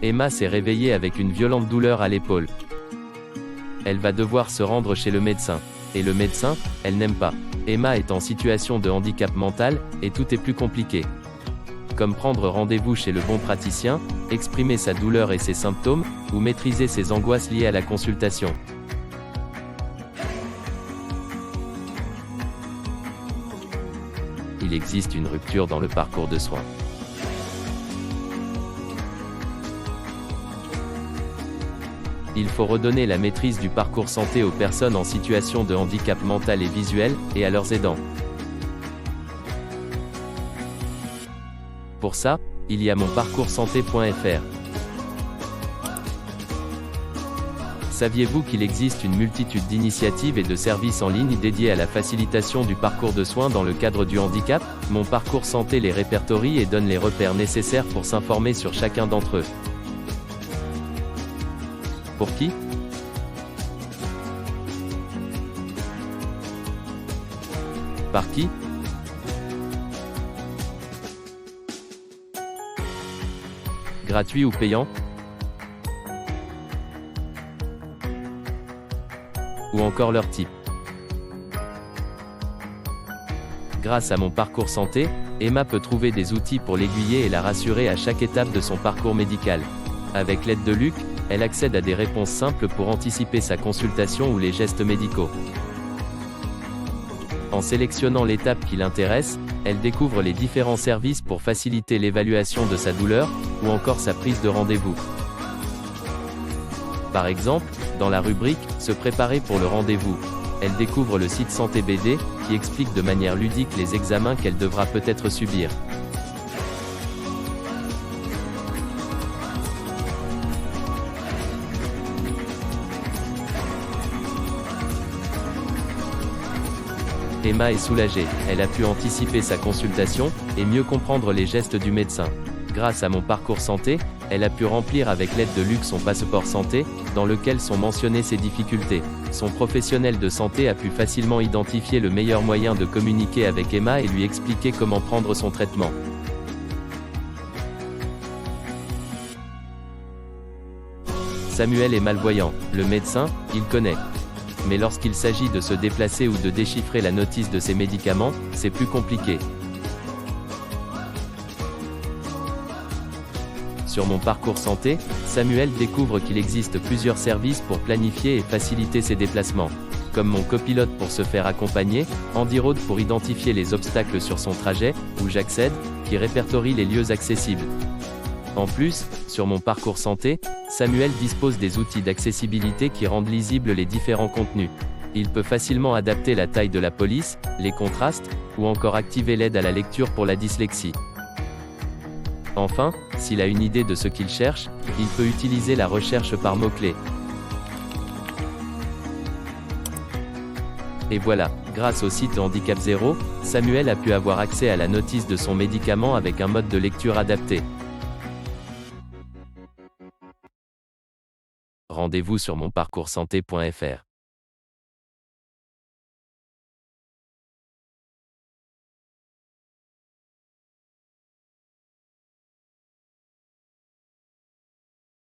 Emma s'est réveillée avec une violente douleur à l'épaule. Elle va devoir se rendre chez le médecin. Et le médecin, elle n'aime pas. Emma est en situation de handicap mental, et tout est plus compliqué. Comme prendre rendez-vous chez le bon praticien, exprimer sa douleur et ses symptômes, ou maîtriser ses angoisses liées à la consultation. Il existe une rupture dans le parcours de soins. Il faut redonner la maîtrise du parcours santé aux personnes en situation de handicap mental et visuel, et à leurs aidants. Pour ça, il y a monparcourssanté.fr. Saviez-vous qu'il existe une multitude d'initiatives et de services en ligne dédiés à la facilitation du parcours de soins dans le cadre du handicap? Mon Parcours Santé les répertorie et donne les repères nécessaires pour s'informer sur chacun d'entre eux. Pour qui? Par qui? Gratuit ou payant? Ou encore leur type. Grâce à Mon Parcours Santé, Emma peut trouver des outils pour l'aiguiller et la rassurer à chaque étape de son parcours médical. Avec l'aide de Luc, elle accède à des réponses simples pour anticiper sa consultation ou les gestes médicaux. En sélectionnant l'étape qui l'intéresse, elle découvre les différents services pour faciliter l'évaluation de sa douleur, ou encore sa prise de rendez-vous. Par exemple, dans la rubrique « Se préparer pour le rendez-vous », elle découvre le site Santé BD, qui explique de manière ludique les examens qu'elle devra peut-être subir. Emma est soulagée, elle a pu anticiper sa consultation, et mieux comprendre les gestes du médecin. Grâce à Mon Parcours Santé, elle a pu remplir avec l'aide de Luc son passeport santé, dans lequel sont mentionnées ses difficultés. Son professionnel de santé a pu facilement identifier le meilleur moyen de communiquer avec Emma et lui expliquer comment prendre son traitement. Samuel est malvoyant, le médecin, il connaît. Mais lorsqu'il s'agit de se déplacer ou de déchiffrer la notice de ses médicaments, c'est plus compliqué. Sur Mon Parcours Santé, Samuel découvre qu'il existe plusieurs services pour planifier et faciliter ses déplacements. Comme Mon Copilote pour se faire accompagner, Andy Road pour identifier les obstacles sur son trajet, ou J'accède, qui répertorie les lieux accessibles. En plus, sur Mon Parcours Santé, Samuel dispose des outils d'accessibilité qui rendent lisibles les différents contenus. Il peut facilement adapter la taille de la police, les contrastes, ou encore activer l'aide à la lecture pour la dyslexie. Enfin, s'il a une idée de ce qu'il cherche, il peut utiliser la recherche par mots-clés. Et voilà, grâce au site Handicap Zéro, Samuel a pu avoir accès à la notice de son médicament avec un mode de lecture adapté. Rendez-vous sur monparcourssanté.fr.